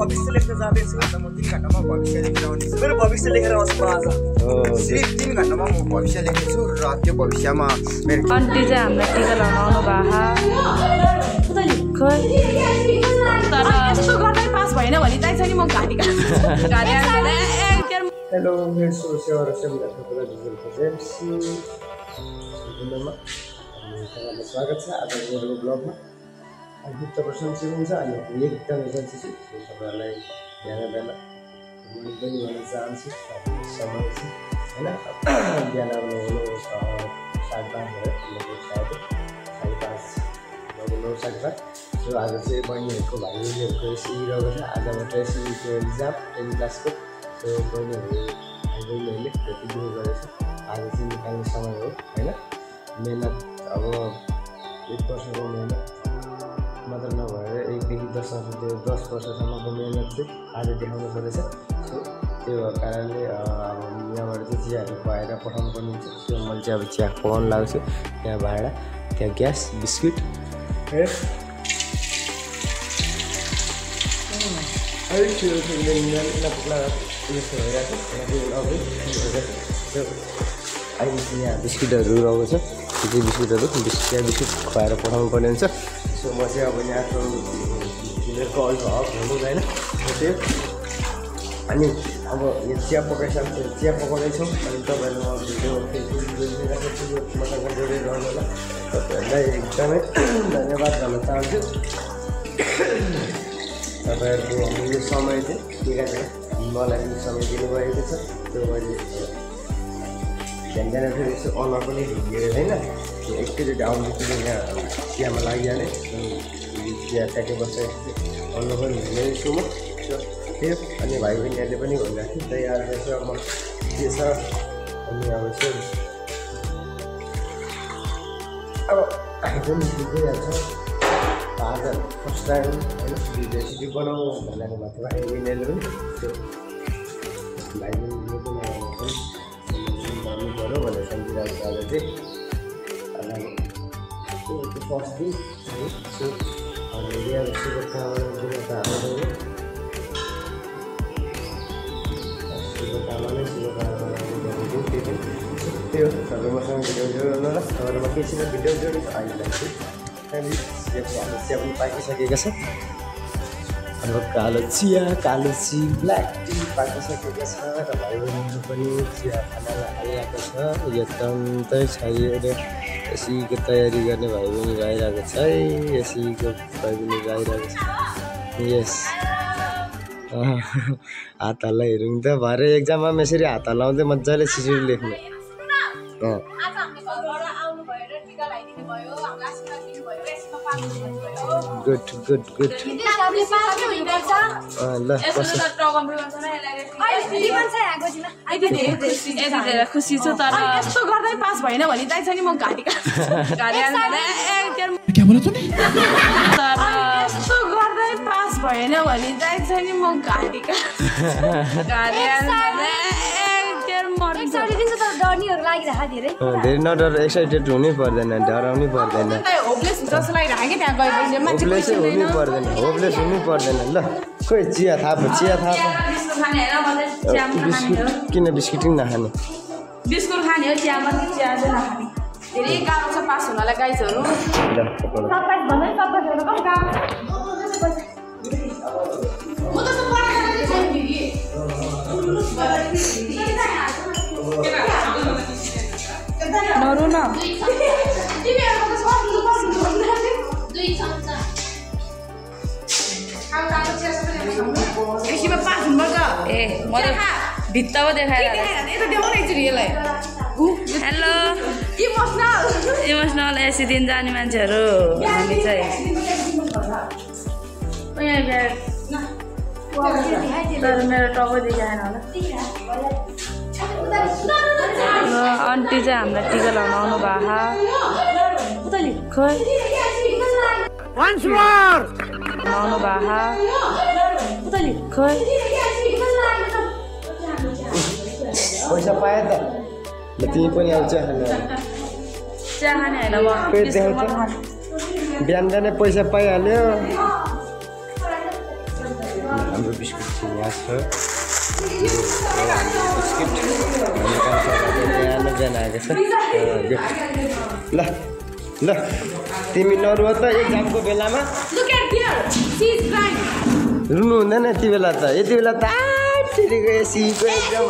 भविष्य लेख्न जाँदैछु त म 3 घण्टामा भविष्य लेखेर आउँछु मेरो भविष्य लेखेर आउँछु आज सिर्फ 3 घण्टामा म भविष्य लेख्छु र त्यो भविष्यमा मेरो आन्टी चाहिँ हामीलाई टिका लगाउनु बाहा तर यस्तो गर्दै पास भएन भने चाहिँ छैन म घाटी हेलो मेरो सेवा र सेवा डिजिटल एजेन्सी सुन्दरमा स्वागत छ आज मेरो ब्लगमा गुप्त प्रश्न सुरु हुन्छ अनि एकदम एजेन्सी छु तपाईहरुलाई ध्यान दिन पनि भन्न चाहन्छु समय छ हैन बिहान आउनु 7:30 सो आज चाहिँ बहिनीहरुको भाइहरूको सिकिरहेको छ आजबाट सिकिको एक्जाम 10 क्लासको सो बहिनीहरूले त्यति दुर गरेछ आज चाहिँ निकाल्ने समय हो हैन मेहनत अब 1 वर्षको मेहनत मात्र नभएर 1 देखि 10 वर्षसम्मको मेहनत चाहिँ आज देखाउनु पर्छ सो त्यो कारणले अब यहाँबाट चाहिँ चियाहरू खुवाएर पठाउनु पर्ने हुन्छ सो मैले चाहिँ अब चिया पकाउन लाग्छु त्यहाँ भाँडा त्यहाँ ग्यास बिस्कुट अहिले चाहिँ यहाँ बिस्कुटहरू रहेको छ त्यो चाहिँ बिस्कुट खुवाएर पठाउनु पर्ने हुन्छ सो म चाहिँ अब यहाँको तिनीहरूको अल्ट हक हुनु होइन त्यो अनि अब यो चिया पकाउँदैछौँ अनि तपाईँहरू मसँग जोडेर रहनु होला तपाईँहरूलाई एकदमै धन्यवाद भन्न चाहन्छु तपाईँहरूको यो समय चाहिँ ठिकै छ मलाई पनि समय दिनुभएको छ त्यो मैले ध्यान फेरि यसो अनुहार पनि हिँडेर होइन एकैचोटि आउने यहाँ चियामा लागिहालेँ चिया ट्याके बसेर अनुहार पनि हिँडेर छु म त्यो अनि भाइ बहिनीहरूले पनि भनिरहेको थियो त्यही आएर चाहिँ अब के छ अनि अब यसो अब हामी पनि सिकिहाल्छ आज फर्स्ट टाइम होइन रेसिपी बनाउनु भनेको भएको भाइ बहिनीहरूले पनि त्यो भाइ बहिनीले पनि भन्नु पऱ्यो भनेर सम्झिरहेको आज चाहिँ फर्स्ट दिन है सो हामीले अब शुभकामना दिन त हाम्रो त्यो तपाईँ मसँग भिडियो जोड्नु होला तपाईँहरूमा केही भिडियो जोड्नु अहिले चिया पनि पाकिसकेको छ हाम्रो कालो ची ब्ल्याक टी पाकिसकेको छ र भाइ बहिनीहरू पनि चिया खानालाई आइरहेको छ एकदमै छ एसीको तयारी गर्ने भाइ बहिनी आइरहेको छ है एसीको भाइ बहिनी आइरहेको छ यस हात हल्ला हेरौँ त भरे एक्जाममा यसरी हात हल्लाउँदै मजाले छिटो लेख्नु गुड ल खुसी छु तर यस्तो गर्दै पास भएन भने चाहिँ छैन म घाटी यस्तो गर्दै पास भएन भने चाहिँ छैन म घाटी धेरै नडर एक्साइटेड हुनै पर्दैन डराउनै पर्दैन होपलेस हुनै पर्दैन ल खोइ चिया थाप किन बिस्कुट किन नखाने बिस्कुट खाने हो चिया मात्रै चिया चाहिँ नखाने धेरै गाह्रो छ पास हुनलाई गाइजहरू नरु न एकछिनमा पास हुनुपर्छ ए म त भित्ता पो देखाएर हेलो इमोसनल एसी दिन जाने मान्छेहरू हामी चाहिँ तर मेरो टक्कै देखाएन होला आन्टी चाहिँ हामीलाई टिका लगाउनु बाहा लगाउनु बाहा पैसा पाए त तिमी पनि आउँछ चिया खाने होइन बिहान पैसा पाइहाल्यो हाम्रो यहाँ छ बिस्किट बिहान आएको छ ल ल तिमी नरुवा त एक्जामको बेलामा रुनु हुँदैन यति बेला त फेरिको एसीको एक्जाम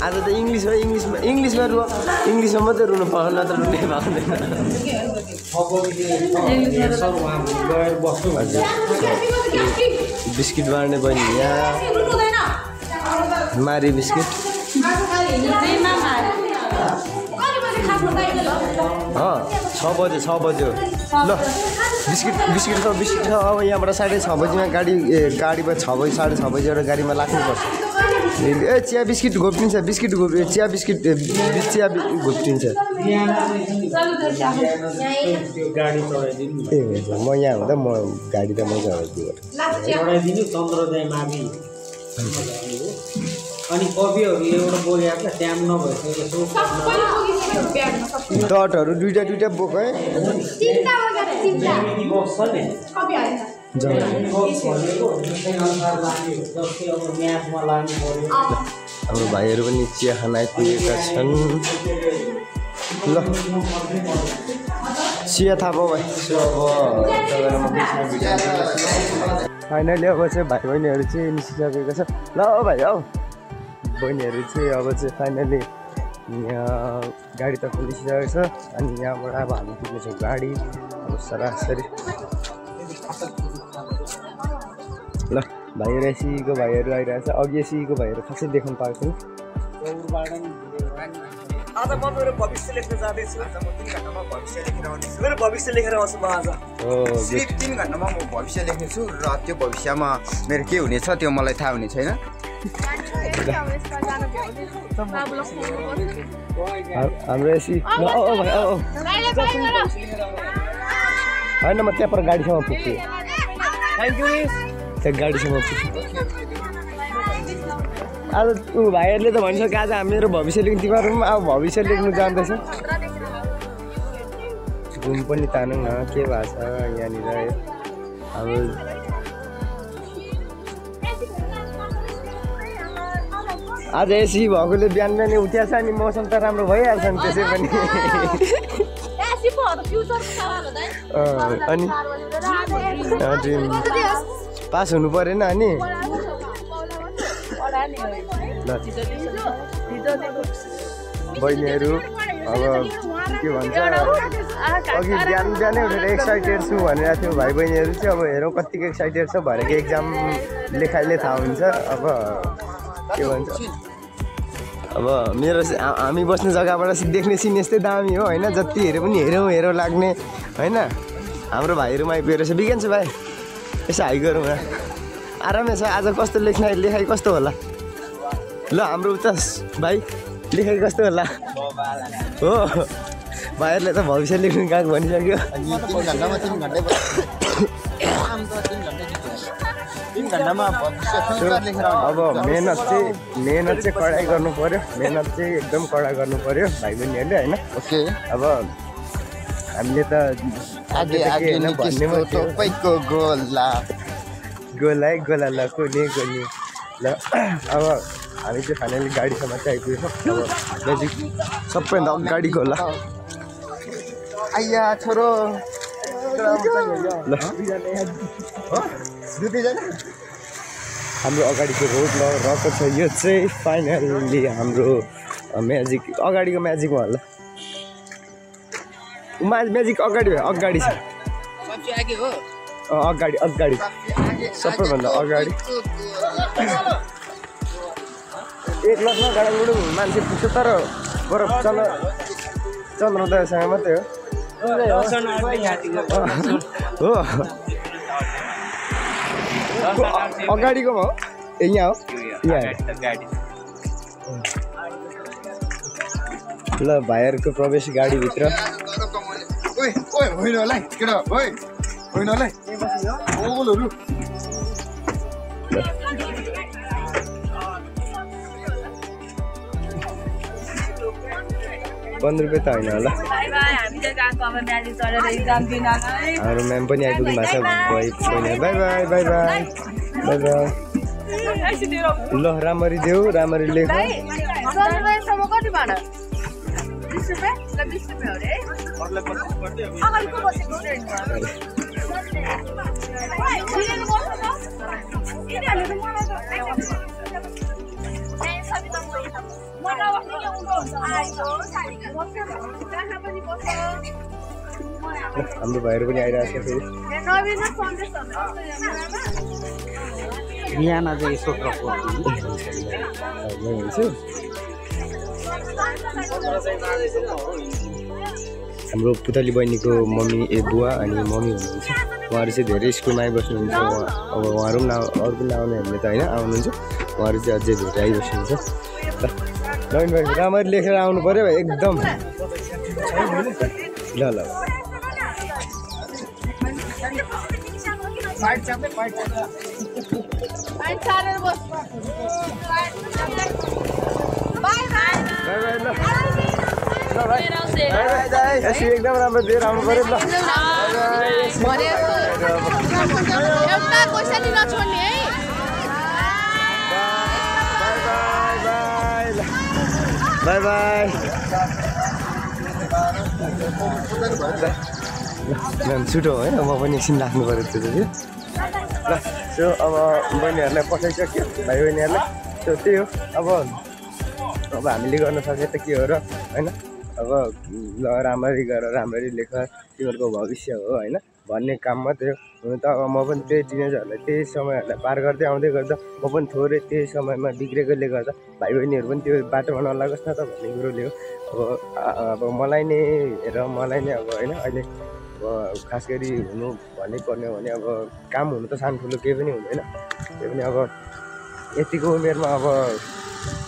आज त इङ्ग्लिसमा रुवा इङ्ग्लिसमा मात्रै रुनु पाउँदैन नत्र रुनै पाउँदैन बिस्किट बाँड्ने बहिनी यहाँ मारी बिस्किट 6 बज्यो ल बिस्किट छ अब यहाँबाट 6:30 बजीमा गाडीमा 6 बजी 6:30 बजी एउटा गाडीमा लाग्नुपर्छ ए चिया बिस्किट घोप्टिन्छ चिया बिस्किट चिया घोप्टिन्छ ए हुन्छ म यहाँ हुँदा म गाडी त म चढाइदिनु चन्द्रोदयमा अनि कफीहरू एउटा बोकेको छ टाइम नभइसकेको डटहरू दुईटा बोक है हाम्रो भाइहरू पनि चिया खान आइपुगेका छन् ल चिया थाहा पाऊ भाइ फाइनली अब चाहिँ भाइ बहिनीहरू चाहिँ निस्किसकेको छ ल भाइ हौ बहिनीहरू चाहिँ अब चाहिँ फाइनली यहाँ गाडीतर्फ निस्किसकेको छ अनि यहाँबाट अब हामी पुग्नेछौँ गाडी अब सरासरी ल भाइहरू एसीको भाइहरू आइरहेको छ अघि एसीको भाइहरू खासै देख्न पाएको छु आज म मेरो भविष्य लेख्न जाँदैछु आज म 3 घण्टामा भविष्य लेखेर आउँदैछु मेरो भविष्य लेखेर आउँछु म आज सिर्फ 3 घण्टामा म भविष्य लेख्नेछु र त्यो भविष्यमा मेरो के हुनेछ त्यो मलाई थाहा हुने छैन हाम्रो एसी होइन म त्यहाँ पर गाडीसम्म पुग्छु त्यहाँ गाडीसम्म पुग्छु आज भाइहरूले त भनिसक्यो आज मेरो भविष्य लेख्नु तिमीहरू पनि अब भविष्य लेख्नु जान्दैछ घुम पनि तानौँ न के भएको छ यहाँनिर अब आज एसी भएकोले बिहान बिहानै उठ्या छ अनि मौसम त राम्रो भइहाल्छ नि त्यसै पनि अनि पास हुनु परेन अनि बहिनीहरू अब के भन्छ अघि बिहानै उठेर एक्साइटेड छु भनिरहेको थियो भाइ बहिनीहरू चाहिँ अब हेरौँ कतिको एक्साइटेड छ भनेको एक्जाम लेखाइले थाहा हुन्छ अब के भन्छ अब मेरो हामी बस्ने जग्गाबाट देख्ने सिन यस्तै दामी हो होइन जति हेऱ्यो पनि हेरौँ लाग्ने होइन हाम्रो भाइहरूमा आइपुगेर छ बिहान छ भाइ यसो हाई गरौँ न आरामै छ आज कस्तो लेखाइ कस्तो होला ल हाम्रो उता भाइ लेखाइ कस्तो होला हो भाइहरूले त भविष्य लेख्नु गएको भनिसक्यो अब मेहनत चाहिँ कडाइ गर्नु पर्यो मेहनत चाहिँ एकदम कडा गर्नु पर्यो भाइ बहिनीहरूले होइन ओके अब हामीले त गोला कोनी ल अब हामी चाहिँ फाइनली गाडीसम्म चाहिँ आइपुगेछौँ अब म्याजिक सबैभन्दा अगाडिको होला आइया छोरो ल हाम्रो अगाडिको रोड रहेको छ यो चाहिँ फाइनली हाम्रो म्याजिक अगाडिको म्याजिकमा होला म्याजिक अगाडि छ अगाडि सबैभन्दा अगाडि एक लसमा गाडाबाट मान्छे पुग्छ तर बरफ चन्द्रोदयसँग मात्रै हो अगाडिकोमा हो ए यहाँ हो ल भाइहरूको प्रवेश गाडीभित्र ₹15 त होइन होला हाम्रो म्याम पनि आइपुग्नु भएको छ बहिनी by by by by by by ल राम्ररी देऊ राम्ररी लेख हाम्रो भाइहरू पनि आइरहेको छ फेरि यहाँ चाहिँ यसो हाम्रो पुतली बहिनीको मम्मी बुवा अनि मम्मी हुनुहुन्छ उहाँहरू चाहिँ धेरै स्कुलमा आइबस्नुहुन्छ अब उहाँहरू पनि अरू पनि आउनेहरूले त होइन आउनुहुन्छ उहाँहरू चाहिँ अझै धेरै आइबस्नुहुन्छ नवीन भाइ राम्ररी लेखेर आउनु पऱ्यो एकदम ल ल एकदम राम्रो दिएर आउनु पऱ्यो ल बाई बाई म्याम छुटो होइन म पनि एकछिन राख्नु पऱ्यो त्यो चाहिँ ल सो अब बहिनीहरूलाई पठाइसक्यो भाइ बहिनीहरूलाई सो त्यही हो अब हामीले गर्न सक्ने त के हो र होइन अब ल राम्ररी गर राम्ररी लेख तिमीहरूको भविष्य हो होइन भन्ने काम मात्रै हो हुन त अब म पनि त्यही टिनेजरहरूलाई त्यही समयहरूलाई पार गर्दै आउँदै गर्दा म पनि थोरै त्यही समयमा बिग्रेकोले गर्दा भाइ बहिनीहरू पनि त्यो बाटोमा नलागोस् न त भन्ने कुरोले हो अब मलाई नै हेर मलाई नै अब होइन अहिले अब खास गरी हुनु भन्नै पर्ने हो भने अब काम हुनु त सानो ठुलो केही पनि हुँदैन त्यो पनि अब यतिको उमेरमा अब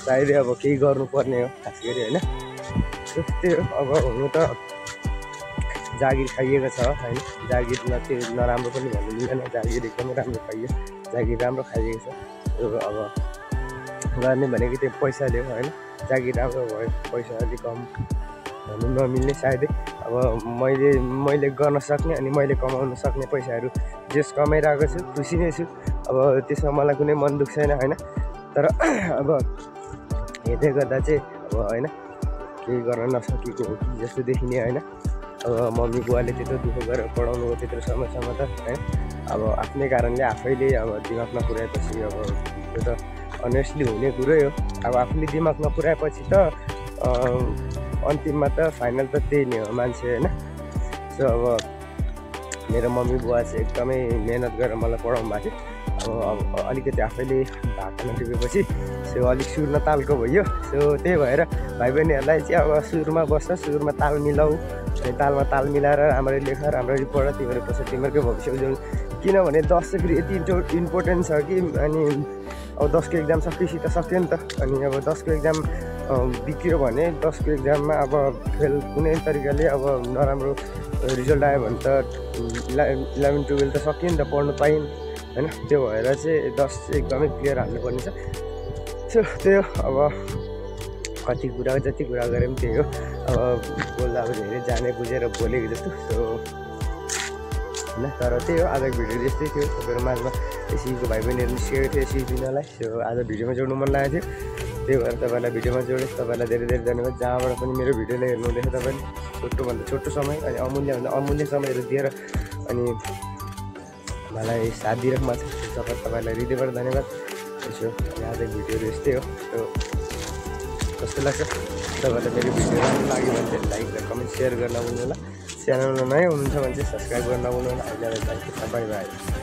सायदै अब केही गर्नुपर्ने हो खास गरी होइन त्यही हो अब हुनु त जागिर खाइएको छ होइन जागिरमा त्यो नराम्रो पनि भन्नु मिल्दैन जागिर एकदमै राम्रो खाइयो जागिर राम्रो खाइएको छ अब गर्ने भनेको त्यो पैसाले हो होइन जागिर राम्रो भयो पैसा अलिक कम भन्नु नमिल्ने सायदै अब मैले गर्न सक्ने अनि मैले कमाउन सक्ने पैसाहरू जस कमाइरहेको छु खुसी नै छु अब त्यसमा मलाई कुनै मन दुख छैन होइन तर अब हेर्दै गर्दा चाहिँ अब होइन केही गर्न नसकेको हो कि जस्तो देखिने होइन अब मम्मी बुवाले त्यत्रो दुःख गरेर पढाउनु हो त्यत्रो समयसम्म त होइन अब आफ्नै कारणले आफैले अब दिमागमा पुर्याएपछि अब त्यो त अनेस्टली हुने कुरै हो अब आफूले दिमागमा पुर्याएपछि त अन्तिममा त फाइनल त त्यही नै हो मान्छे होइन सो अब मेरो मम्मी बुवा चाहिँ एकदमै मेहनत गरेर मलाई पढाउनु भएको थियो अब अलिकति आफैले भागमा टिपेपछि सो अलिक सुर न तालको भयो सो त्यही भएर भाइ बहिनीहरूलाई चाहिँ अब सुरमा बस्छ सुरमा ताल मिलाऊ अनि तालमा ताल मिलाएर राम्ररी लेख राम्ररी पढ तिमीहरू पछि तिमीहरूकै भविष्य उज्याउनु किनभने 10 चाहिँ फेरि यति इम्पोर्टेन्ट छ कि अनि अब 10को एक्जाम सकेपछि त सक्यो नि त अनि अब 10को एक्जाम बिग्रियो भने 10को एक्जाममा अब फेल कुनै तरिकाले अब नराम्रो रिजल्ट आयो भने त 11-12 त सक्यो नि त पढ्नु पाइन् होइन त्यो भएर चाहिँ 10 चाहिँ एकदमै क्लियर हाल्नुपर्ने छ सो त्यो अब कति कुरा जति कुरा गरे पनि त्यही हो अब बोल्दा अब धेरै जाने बुझेर बोलेको जस्तो सो होइन तर त्यही हो आजको भिडियो त्यस्तै थियो तपाईँहरू माझमा एसीको भाइ बहिनीहरू निस्केको थियो एसी दिनलाई सो आज भिडियोमा जोड्नु मन लागेको थियो त्यही भएर तपाईँलाई भिडियोमा जोडेँ तपाईँलाई धेरै धेरै धन्यवाद जहाँबाट पनि मेरो भिडियोलाई हेर्नुहुँदैछ तपाईँले छोटोभन्दा छोटो समय अनि अमूल्यभन्दा अमूल्य समयहरू दिएर अनि मलाई साथ दिइराख्नु भएको छ तपाईँलाई हृदयबाट धन्यवाद यसो आजको भिडियोहरू यस्तै हो सो कस्तो लाग्छ तपाईँलाई मेरो भिडियो राम्रो लाग्यो भने चाहिँ लाइक र कमेन्ट सेयर गर्न नभुल्नु होला च्यानलमा नयाँ हुनुहुन्छ भने चाहिँ सब्सक्राइब गर्न नभुल्नु होला अहिले बाई बाई।